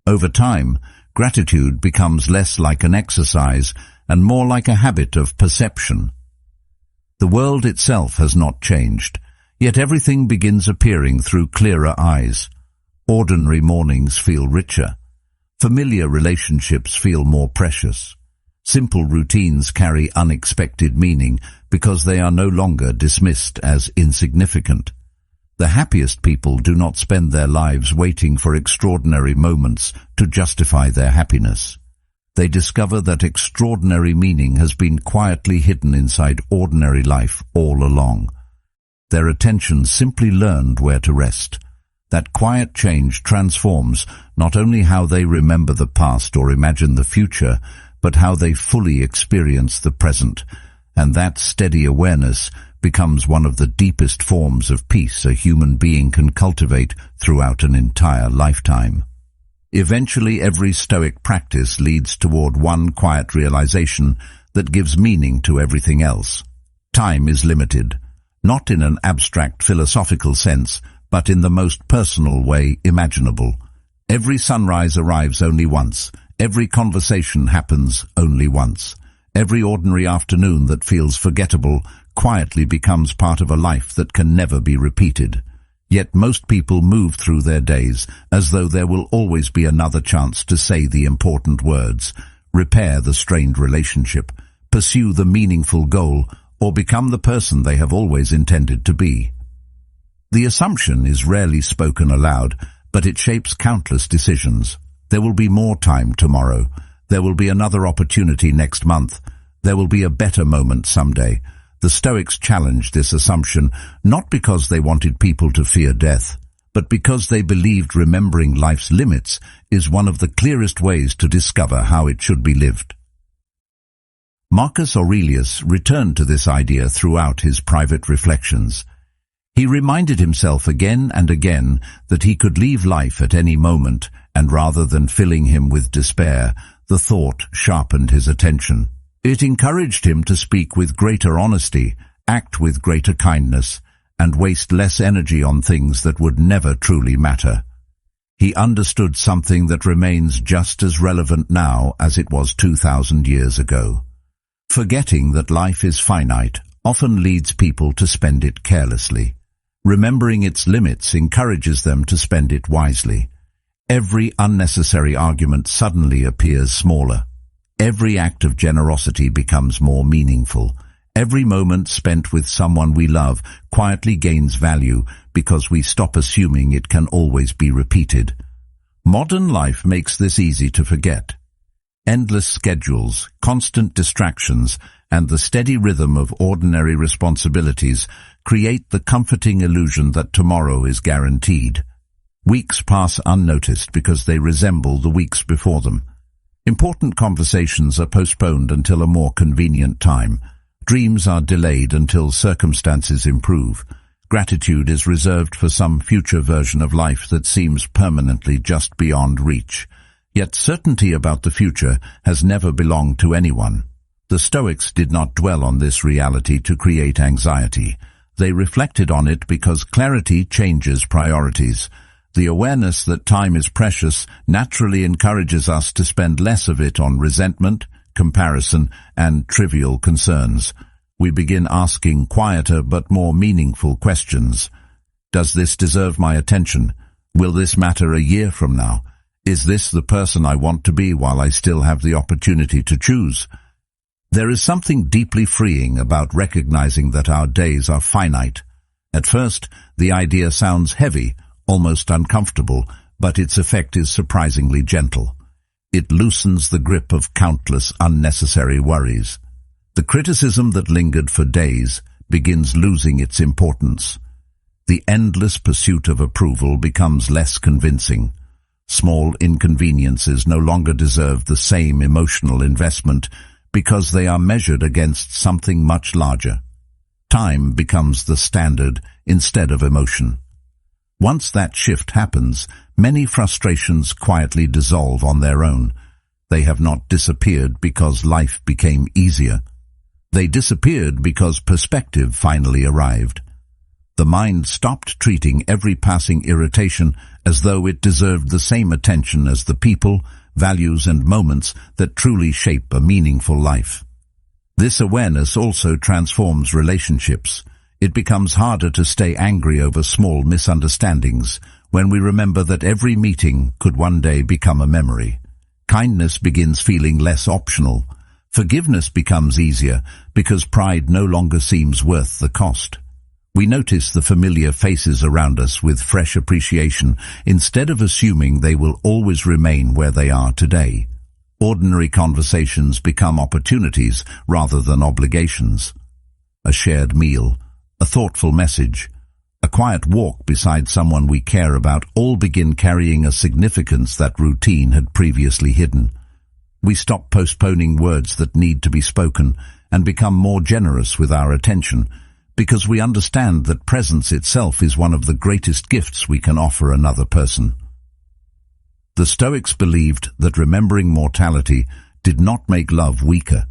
Over time, gratitude becomes less like an exercise and more like a habit of perception. The world itself has not changed, yet everything begins appearing through clearer eyes. Ordinary mornings feel richer. Familiar relationships feel more precious. Simple routines carry unexpected meaning because they are no longer dismissed as insignificant. The happiest people do not spend their lives waiting for extraordinary moments to justify their happiness. They discover that extraordinary meaning has been quietly hidden inside ordinary life all along. Their attention simply learned where to rest. That quiet change transforms not only how they remember the past or imagine the future, but how they fully experience the present, and that steady awareness becomes one of the deepest forms of peace a human being can cultivate throughout an entire lifetime. Eventually, every Stoic practice leads toward one quiet realization that gives meaning to everything else. Time is limited, not in an abstract philosophical sense, but in the most personal way imaginable. Every sunrise arrives only once. Every conversation happens only once. Every ordinary afternoon that feels forgettable quietly becomes part of a life that can never be repeated. Yet most people move through their days as though there will always be another chance to say the important words, repair the strained relationship, pursue the meaningful goal, or become the person they have always intended to be. The assumption is rarely spoken aloud, but it shapes countless decisions. There will be more time tomorrow. There will be another opportunity next month. There will be a better moment someday. The Stoics challenged this assumption not because they wanted people to fear death, but because they believed remembering life's limits is one of the clearest ways to discover how it should be lived. Marcus Aurelius returned to this idea throughout his private reflections. He reminded himself again and again that he could leave life at any moment, and rather than filling him with despair, the thought sharpened his attention. It encouraged him to speak with greater honesty, act with greater kindness, and waste less energy on things that would never truly matter. He understood something that remains just as relevant now as it was 2,000 years ago. Forgetting that life is finite often leads people to spend it carelessly. Remembering its limits encourages them to spend it wisely. Every unnecessary argument suddenly appears smaller. Every act of generosity becomes more meaningful. Every moment spent with someone we love quietly gains value because we stop assuming it can always be repeated. Modern life makes this easy to forget. Endless schedules, constant distractions, and the steady rhythm of ordinary responsibilities create the comforting illusion that tomorrow is guaranteed. Weeks pass unnoticed because they resemble the weeks before them. Important conversations are postponed until a more convenient time. Dreams are delayed until circumstances improve. Gratitude is reserved for some future version of life that seems permanently just beyond reach. Yet certainty about the future has never belonged to anyone. The Stoics did not dwell on this reality to create anxiety. They reflected on it because clarity changes priorities. The awareness that time is precious naturally encourages us to spend less of it on resentment, comparison, and trivial concerns. We begin asking quieter but more meaningful questions. Does this deserve my attention? Will this matter a year from now? Is this the person I want to be while I still have the opportunity to choose? There is something deeply freeing about recognizing that our days are finite. At first, the idea sounds heavy, almost uncomfortable, but its effect is surprisingly gentle. It loosens the grip of countless unnecessary worries. The criticism that lingered for days begins losing its importance. The endless pursuit of approval becomes less convincing. Small inconveniences no longer deserve the same emotional investment because they are measured against something much larger. Time becomes the standard instead of emotion. Once that shift happens, many frustrations quietly dissolve on their own. They have not disappeared because life became easier. They disappeared because perspective finally arrived. The mind stopped treating every passing irritation as though it deserved the same attention as the people, values, and moments that truly shape a meaningful life. This awareness also transforms relationships. It becomes harder to stay angry over small misunderstandings when we remember that every meeting could one day become a memory. Kindness begins feeling less optional. Forgiveness becomes easier because pride no longer seems worth the cost. We notice the familiar faces around us with fresh appreciation instead of assuming they will always remain where they are today. Ordinary conversations become opportunities rather than obligations. A shared meal, a thoughtful message, a quiet walk beside someone we care about all begin carrying a significance that routine had previously hidden. We stop postponing words that need to be spoken and become more generous with our attention because we understand that presence itself is one of the greatest gifts we can offer another person. The Stoics believed that remembering mortality did not make love weaker.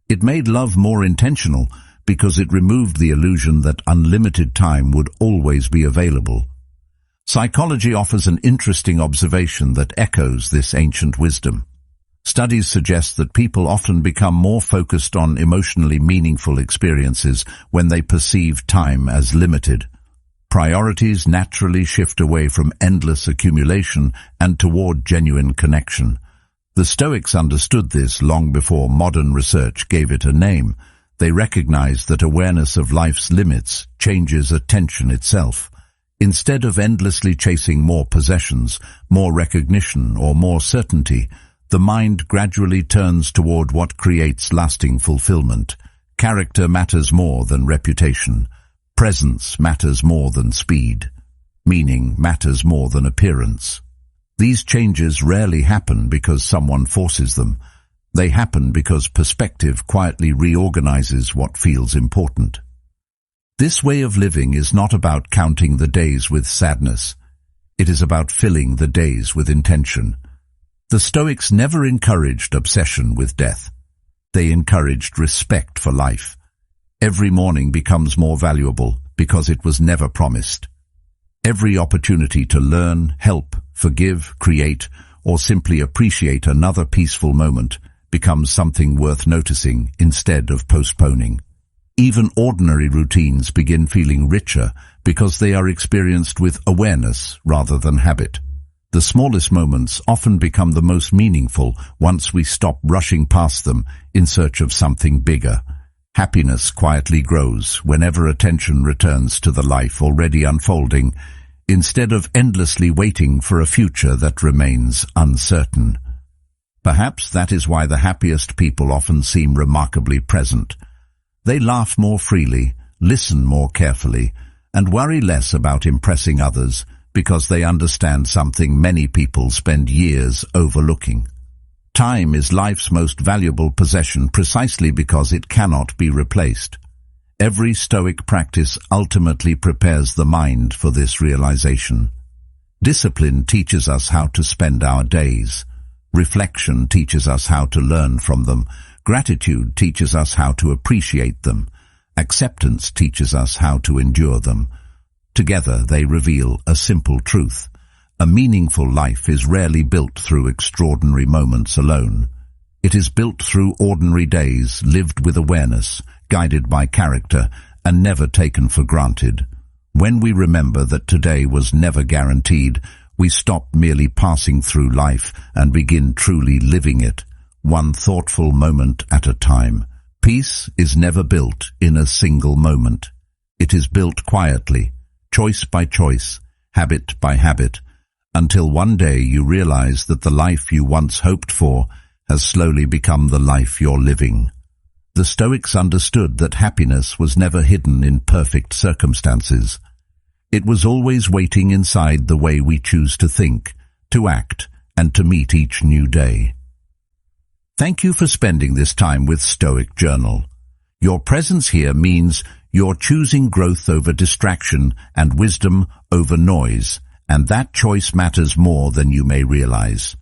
It made love more intentional because it removed the illusion that unlimited time would always be available. Psychology offers an interesting observation that echoes this ancient wisdom. Studies suggest that people often become more focused on emotionally meaningful experiences when they perceive time as limited. Priorities naturally shift away from endless accumulation and toward genuine connection. The Stoics understood this long before modern research gave it a name. They recognized that awareness of life's limits changes attention itself. Instead of endlessly chasing more possessions, more recognition, or more certainty, the mind gradually turns toward what creates lasting fulfillment. Character matters more than reputation. Presence matters more than speed. Meaning matters more than appearance. These changes rarely happen because someone forces them. They happen because perspective quietly reorganizes what feels important. This way of living is not about counting the days with sadness. It is about filling the days with intention. The Stoics never encouraged obsession with death. They encouraged respect for life. Every morning becomes more valuable because it was never promised. Every opportunity to learn, help, forgive, create, or simply appreciate another peaceful moment becomes something worth noticing instead of postponing. Even ordinary routines begin feeling richer because they are experienced with awareness rather than habit. The smallest moments often become the most meaningful once we stop rushing past them in search of something bigger. Happiness quietly grows whenever attention returns to the life already unfolding, instead of endlessly waiting for a future that remains uncertain. Perhaps that is why the happiest people often seem remarkably present. They laugh more freely, listen more carefully, and worry less about impressing others because they understand something many people spend years overlooking. Time is life's most valuable possession precisely because it cannot be replaced. Every Stoic practice ultimately prepares the mind for this realization. Discipline teaches us how to spend our days. Reflection teaches us how to learn from them. Gratitude teaches us how to appreciate them. Acceptance teaches us how to endure them. Together they reveal a simple truth. A meaningful life is rarely built through extraordinary moments alone. It is built through ordinary days, lived with awareness, guided by character, and never taken for granted. When we remember that today was never guaranteed, we stop merely passing through life and begin truly living it, one thoughtful moment at a time. Peace is never built in a single moment. It is built quietly, choice by choice, habit by habit, until one day you realize that the life you once hoped for has slowly become the life you're living. The Stoics understood that happiness was never hidden in perfect circumstances. It was always waiting inside the way we choose to think, to act, and to meet each new day. Thank you for spending this time with Stoic Journal. Your presence here means you're choosing growth over distraction and wisdom over noise, and that choice matters more than you may realize.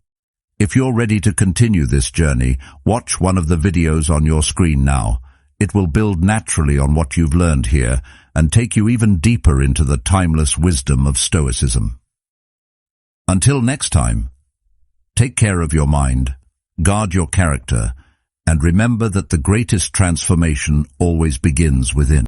If you're ready to continue this journey, watch one of the videos on your screen now. It will build naturally on what you've learned here and take you even deeper into the timeless wisdom of Stoicism. Until next time, take care of your mind, guard your character, and remember that the greatest transformation always begins within.